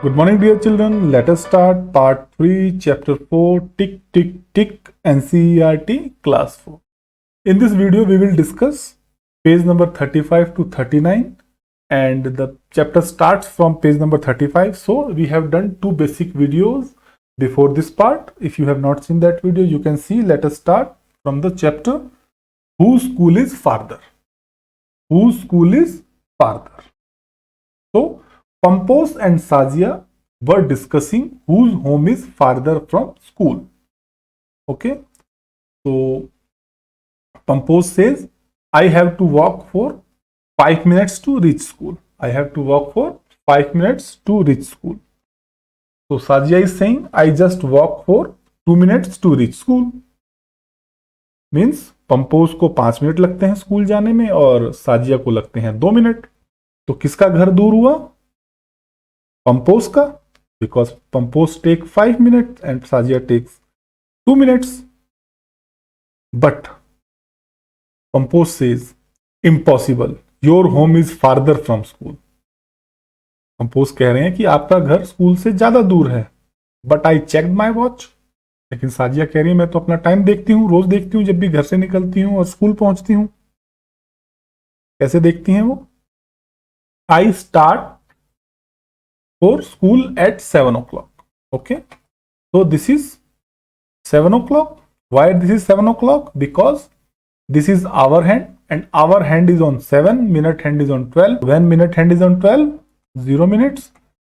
Good morning, dear children. Let us start part 3, chapter 4, Tick, Tick, Tick, NCERT, class 4. In this video, we will discuss page number 35 to 39, and the chapter starts from page number 35. So, we have done two basic videos before this part. If you have not seen that video, you can see. Let us start from the chapter, Whose School is Farther? Whose school is farther? So, Pampos and Sazia were discussing whose home is farther from school. Okay. So, Pampos says, I have to walk for 5 minutes to reach school. I have to walk for 5 minutes to reach school. So, Sazia is saying, I just walk for 2 minutes to reach school. Means, Pampos को 5 minute लगते हैं school जाने में और साजिया को लगते हैं 2 minute. तो किसका घर दूर हुआ? Pampos का, because Pampos take 5 minutes and Sazia takes 2 minutes. But Pampos says, impossible. Your home is farther from school. Pampos कह रहे हैं कि आपका घर स्कूल से ज्यादा दूर है. But I checked my watch. लेकिन साजिया कह रही है मैं तो अपना टाइम देखती हूँ, रोज देखती हूँ जब भी घर से निकलती हूँ और स्कूल पहुंचती हूँ. कैसे देखती हैं वो? I start for school at 7 o'clock. Okay. So this is 7 o'clock. Why this is 7 o'clock? Because this is hour hand and hour hand is on 7, minute hand is on 12. When minute hand is on 12, 0 minutes.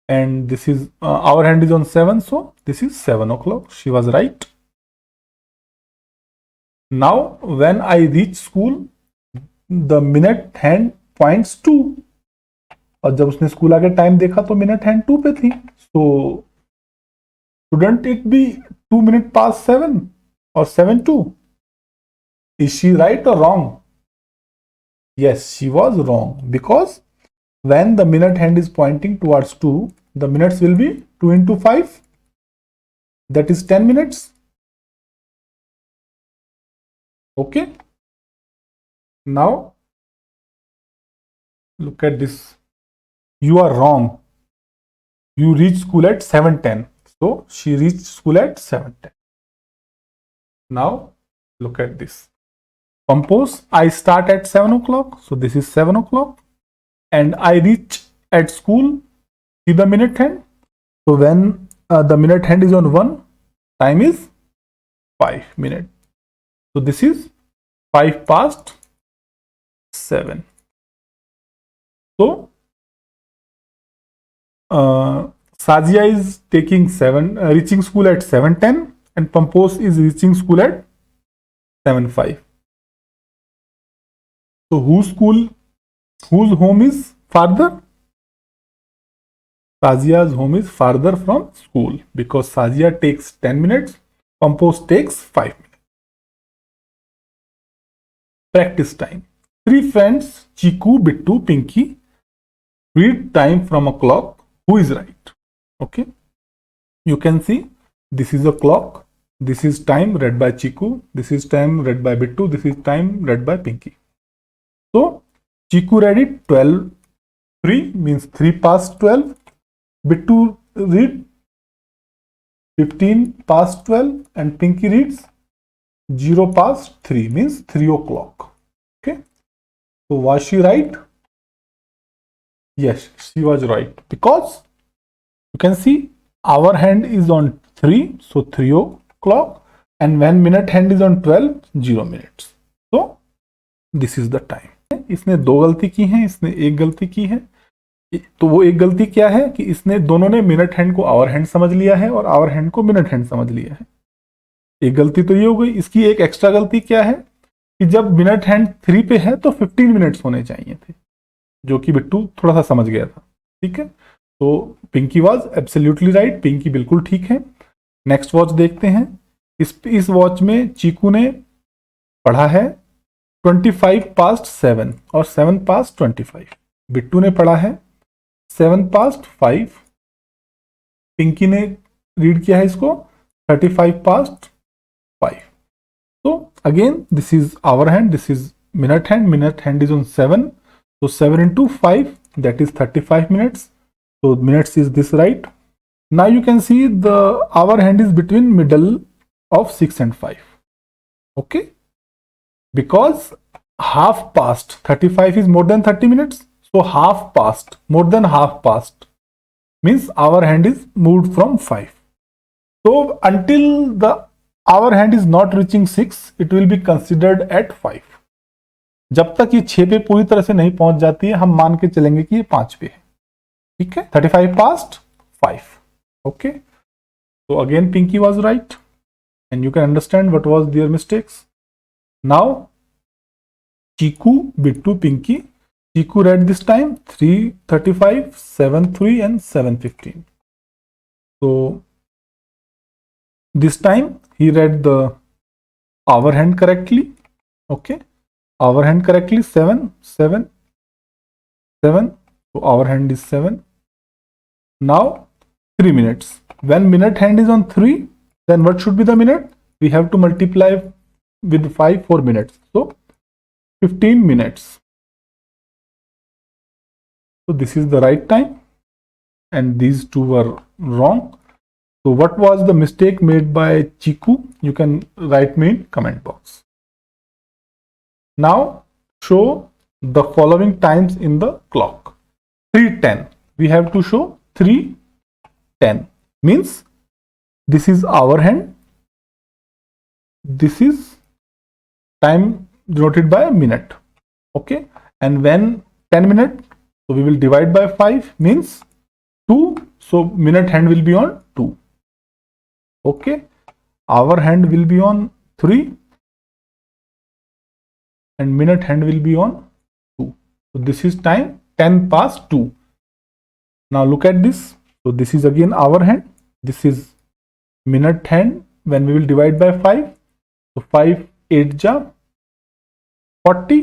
And this is hour hand is on 7. So this is 7 o'clock. She was right. Now when I reach school, the minute hand points to. और जब उसने school आके time देखा तो minute hand 2 पे थी. So shouldn't it be 2 minutes past 7 और 7:02? Is she right or wrong? Yes, she was wrong, because when the minute hand is pointing towards 2, the minutes will be 2 into 5. That is 10 minutes. Okay. Now look at this. You are wrong. You reach school at 7:10. So she reached school at 7:10. Now look at this. Pampos, I start at 7 o'clock. So this is 7 o'clock. And I reach at school. See the minute hand? So when the minute hand is on 1, time is 5 minutes. So this is 5 past 7. So Sazia is reaching school at 7:10 and Pampos is reaching school at 7:05. So whose home is farther? Sazia's home is farther from school because Sazia takes 10 minutes, Pampos takes 5 minutes. Practice time. 3 friends, Chiku, Bittu, Pinky, read time from a clock. Who is right? Okay. You can see this is a clock. This is time read by Chiku. This is time read by Bittu. This is time read by Pinky. So Chiku read it 12:03 means 3 past 12. Bittu read 15 past 12 and Pinky reads 0 past 3 means 3 o'clock. Okay. So was she right? Yes, she was right, because you can see hour hand is on 3, so 3 o'clock, and when minute hand is on 12, 0 minutes. So this is the time. इसने 2 गलती की हैं, इसने 1 गलती की है. तो वो एक गलती क्या है कि इसने दोनों ने मिनट हैंड को आवर हैंड समझ लिया है और आवर हैंड को मिनट हैंड समझ लिया है. एक गलती तो ये हो गई. इसकी एक एक्स्ट्रा गलती क्या है कि जब मिनट हैंड 3 पे है तो 15 मिनट्स होने चाहिए थे, जो कि बिट्टू थोड़ा सा समझ गया था. ठीक है. तो Pinky was absolutely right. Pinky बिल्कुल ठीक है. नेक्स्ट वॉच देखते हैं. इस वॉच में चीकू ने पढ़ा है 25 past 7 और 7 past 25. बिट्टू ने पढ़ा है 7 past 5. पिंकी ने रीड किया है इसको 35 past 5. So again this is hour hand, this is minute hand is on 7. So 7 into 5, that is 35 minutes. So minutes is this, right? Now you can see the hour hand is between middle of 6 and 5. Okay, because half past 35 is more than 30 minutes, so half past, more than half past means hour hand is moved from 5. So until the hour hand is not reaching 6, it will be considered at 5. जब तक ये 6 पे पूरी तरह से नहीं पहुंच जाती है, हम मान के चलेंगे कि ये 5 पे है. ठीक है, 35 past 5. Okay, so again Pinky was right, and you can understand what was their mistakes. Now Chiku, Bittu, Pinky. Chiku read this time 3:35, 7:03 and 7:15. So this time he read the hour hand correctly. Okay, hour hand correctly 7, 7, 7. So hour hand is 7. Now 3 minutes. When minute hand is on 3, then what should be the minute? We have to multiply with 5 for minutes. So 15 minutes. So this is the right time, and these two were wrong. So what was the mistake made by Chiku? You can write me in comment box. Now show the following times in the clock. 3:10. We have to show 3:10 means this is hour hand, this is time denoted by minute. Okay, and when 10 minutes, so we will divide by 5 means 2, so minute hand will be on 2. Okay, hour hand will be on 3 and minute hand will be on 2. So this is time 10 past 2. Now look at this. So this is again hour hand, this is minute hand. When we will divide by 5, so 5 8 ja 40,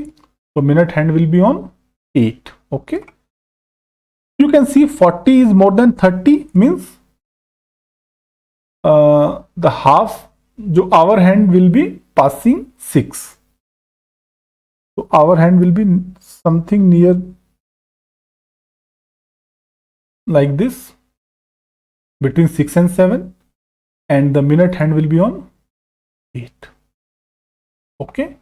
so minute hand will be on 8. Okay, you can see 40 is more than 30 means the half जो hour hand will be passing 6. So hour hand will be something near like this, between 6 and 7, and the minute hand will be on 8. Okay,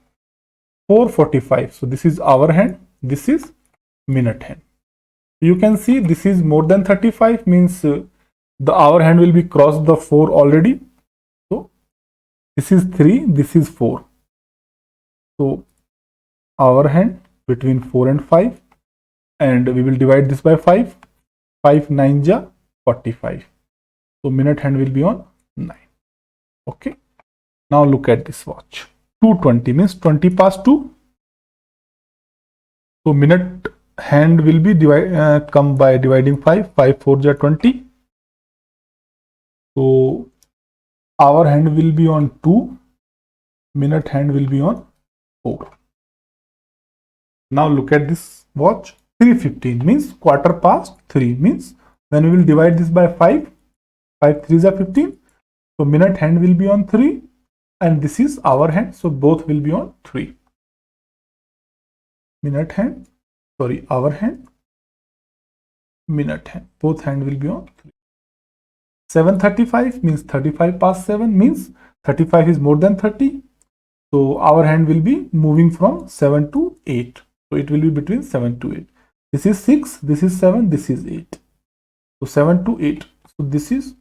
4:45. So this is hour hand, this is minute hand. You can see this is more than 35 means the hour hand will be crossed the 4 already. So this is 3, this is 4. So hour hand between 4 and 5, and we will divide this by 5. 5 9 ja 45. So minute hand will be on 9. Okay, now look at this watch. 2:20 means 20 past 2. So minute hand will be come by dividing 5. 5 4 ja 20. So hour hand will be on 2. Minute hand will be on 4. Now look at this watch. 3:15 means quarter past 3 means when we will divide this by 5, 5 3s are 15. So minute hand will be on 3 and this is hour hand, so both will be on 3. Minute hand, sorry, hour hand, minute hand, both hand will be on 3. 7:35 means 35 past 7 means 35 is more than 30. So hour hand will be moving from 7 to 8. So it will be between 7 to 8. This is 6, this is 7, this is 8. So 7 to 8. So this is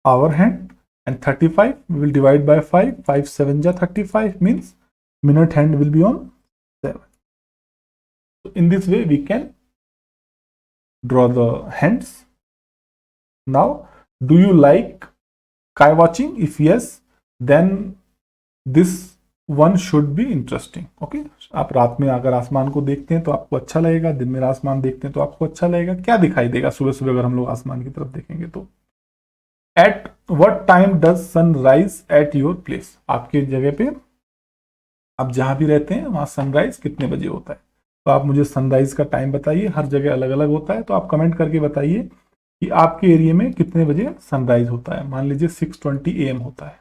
hour hand, and 35 we will divide by 5. 5 7 ja 35 means minute hand will be on 7. So in this way we can draw the hands. Now do you like sky watching? If yes, then this one should be interesting. Okay, आप रात में अगर आसमान को देखते हैं तो आपको अच्छा लगेगा, दिन में आसमान देखते हैं तो आपको अच्छा लगेगा. क्या दिखाई देगा सुबह सुबह अगर हम लोग आसमान की तरफ देखेंगे तो? At what time does sun rise at your place? आपके जगह पे आप जहां भी रहते हैं वहां सनराइज कितने बजे होता है? तो आप मुझे सनराइज का टाइम बताइए. हर जगह अलग अलग होता है, तो आप कमेंट करके बताइए कि आपके एरिया में कितने बजे सनराइज होता है. मान लीजिए 6:20 AM होता है,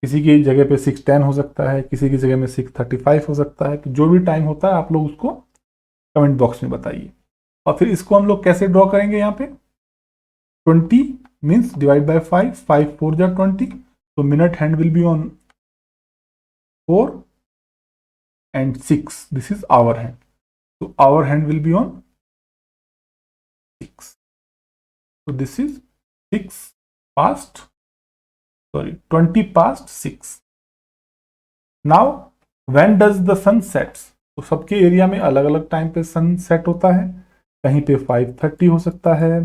किसी की जगह पे 6:10 हो सकता है, किसी की जगह में 6:35 हो सकता है. तो जो भी टाइम होता है आप लोग उसको कमेंट बॉक्स में बताइए. और फिर इसको हम लोग कैसे ड्रॉ करेंगे, यहाँ पे 20 मीन्स डिवाइड बाय 5, 5 4 जा 20, तो minute hand will be on 4 and 6. This is hour hand. So hour hand will be on 6. So this is 6 past, sorry, 20 past 6. Now when does the sun sets? तो सबके area में अलग अलग time पे सन set होता है. कहीं पे 5:30 हो सकता है,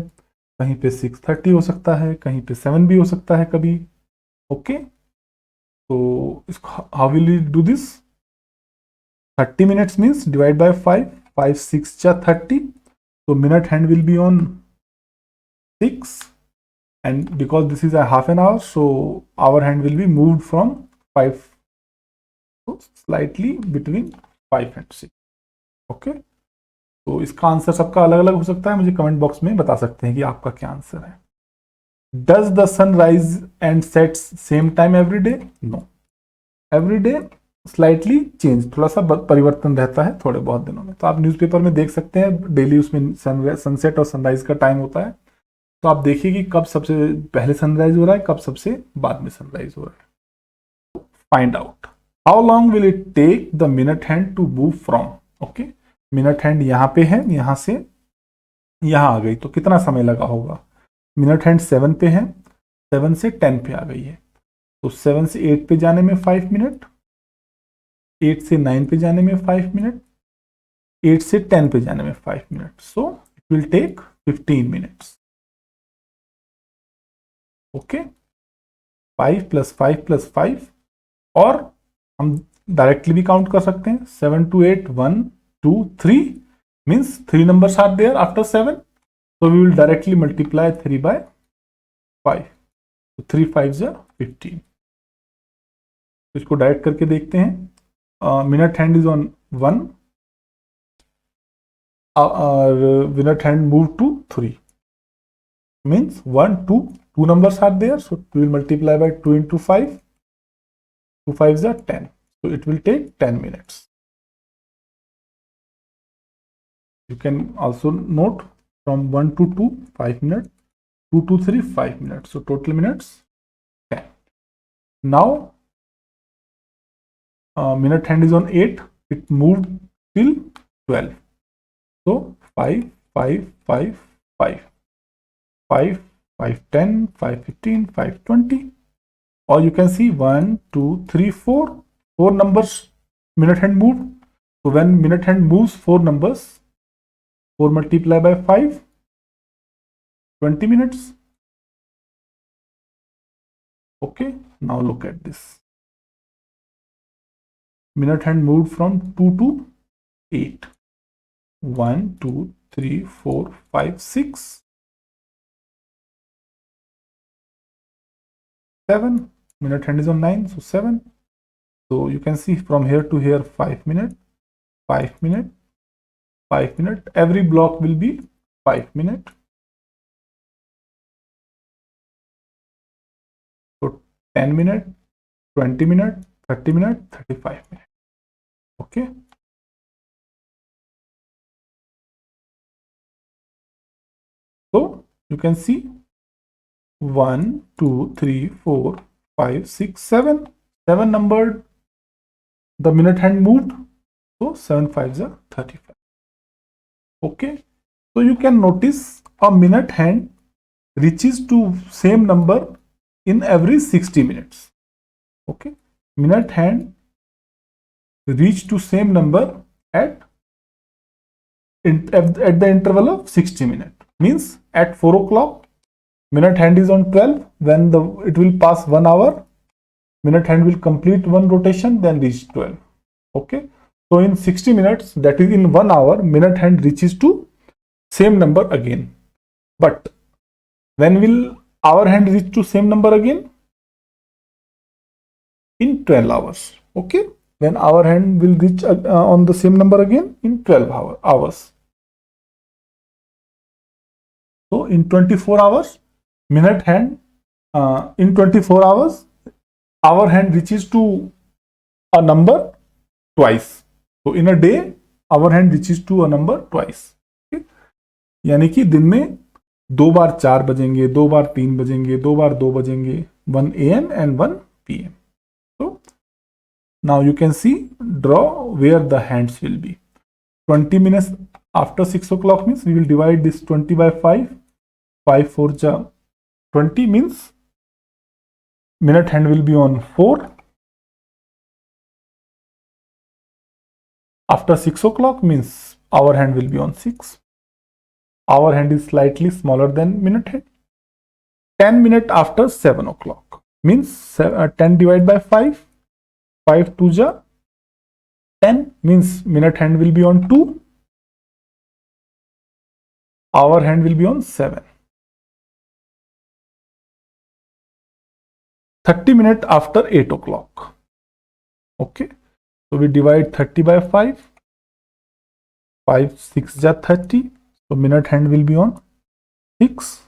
कहीं पे 6:30 हो सकता है, कहीं पे 7 भी हो सकता है कभी. ओके, तो how will you do this? 30 minutes means divide by 5, 5 6 cha 30, so minute hand will be on 6, and because this is a half an hour, so hour hand will be moved from 5, so slightly between 5 and 6. Okay, तो इसका answer सबका अलग अलग हो सकता है. मुझे comment box में बता सकते हैं कि आपका क्या आंसर है. Does the sun rise and sets same time every day? No, every day slightly change, थोड़ा सा परिवर्तन रहता है थोड़े बहुत दिनों में. तो आप न्यूज़पेपर में देख सकते हैं डेली उसमें सनसेट और सनराइज का टाइम होता है. तो आप देखिए कि कब सबसे पहले सनराइज हो रहा है, कब सबसे बाद में सनराइज हो रहा है. Find out how long will it take the minute hand to move from. Okay, minute hand यहाँ पे है, यहाँ से यहाँ आ गई, तो कितना समय लगा होगा? मिनट हैंड 7 पे है, 7 से 10 पे आ गई है, तो 7 से 8 पे जाने में 5 मिनट, 8 से 9 पे जाने में 5 मिनट, 8 से 10 पे जाने में 5 minute. So it will take 15 minutes. Okay, 5 + 5 + 5, और हम डायरेक्टली भी काउंट कर सकते हैं. 7 to 8, 1 2 3 means 3 numbers are there after 7, so we will directly multiply 3 by 5. so 3 5s are 15. इसको डायरेक्ट करके देखते हैं. minute hand is on 1, minute hand move to 3, means 1 2 2 numbers are there, so we will multiply by 2 into 5, 2 5s are 10, so it will take 10 minutes. You can also note from 1 to 2 5 minutes, 2 to 3 5 minutes, so total minutes 10. Now minute hand is on 8, it moved till 12, so 5 5 5 5 5 5 10 5 15 5 20, or you can see 1 2 3 4 numbers minute hand moved. So when minute hand moves 4 numbers, 4 multiplied by 5, 20 minutes. Okay, now look at this. Minute hand moved from 2 to 8. 1 2 3 4 5 6 7. Minute hand is on 9, so 7. So you can see from here to here 5 minutes, 5 minutes, 5 minutes. Every block will be 5 minutes. So 10 minutes, 20 minutes, 30 minutes, 35 minutes. Okay. So you can see 1 2 3 4 5 6 7. 7 numbered, the minute hand moved, so 7 5s are 35. Okay, so you can notice a minute hand reaches to same number in every 60 minutes. Okay, minute hand reach to same number at the interval of 60 minutes. Means at 4 o'clock, minute hand is on 12. When it will pass 1 hour, minute hand will complete one rotation, then reach 12. Okay, so in 60 minutes, that is in 1 hour, minute hand reaches to same number again. But when will hour hand reach to same number again? In 12 hours. Okay, when hour hand will reach on the same number again in 12 hours. So in 24 hours, minute hand, in 24 hours, hour hand reaches to a number twice. So in a day, hour hand reaches to a number twice. Okay? यानी कि दिन में 2 बार 4 बजेंगे, 2 बार 3 बजेंगे, 2 बार 2 बजेंगे, 1 AM and 1 PM. So now you can see, draw where the hands will be. 20 minutes after 6 o'clock means we will divide this 20 by 5. 5 4 ja 20 means minute hand will be on 4. After 6 o'clock means hour hand will be on 6. Hour hand is slightly smaller than minute hand. 10 minutes after 7 o'clock means 10 divided by 5. 5 2 ja 10 means minute hand will be on 2. Hour hand will be on 7. 30 minutes after 8 o'clock. Okay. So we divide 30 by 5. 5 6 ja 30. So minute hand will be on 6.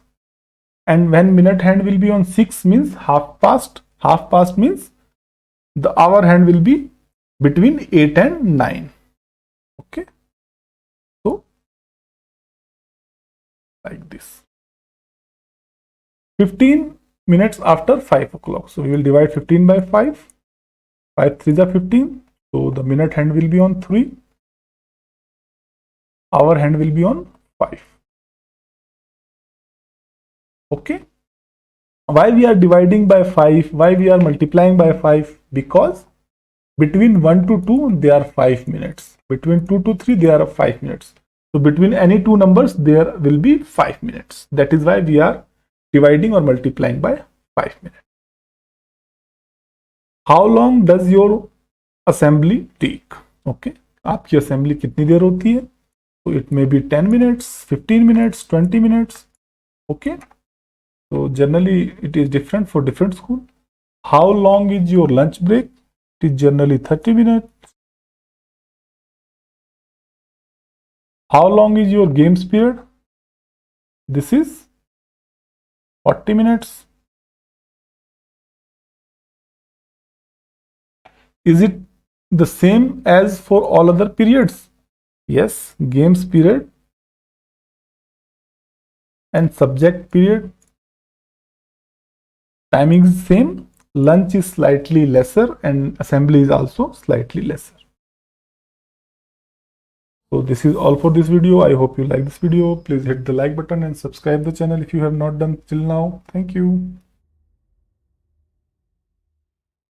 And when minute hand will be on 6 means half past. Half past means the hour hand will be between 8 and 9. Okay. So like this. 15 minutes after 5 o'clock. So we will divide 15 by 5. 5 3 are 15. So the minute hand will be on 3. Hour hand will be on 5. Okay. Why we are dividing by 5? Why we are multiplying by 5? Because between 1 to 2 there are 5 minutes. Between 2 to 3 there are 5 minutes. So between any two numbers there will be 5 minutes. That is why we are dividing or multiplying by 5 minutes. How long does your assembly take? Okay. आपकी assembly कितनी देर होती है? So it may be 10 minutes, 15 minutes, 20 minutes. Okay. So generally it is different for different school. How long is your lunch break? It is generally 30 minutes. How long is your games period? This is 40 minutes. Is it the same as for all other periods? Yes, games period and subject period timing is same. Lunch is slightly lesser and assembly is also slightly lesser. So this is all for this video. I hope you like this video. Please hit the like button and subscribe the channel if you have not done till now. Thank you.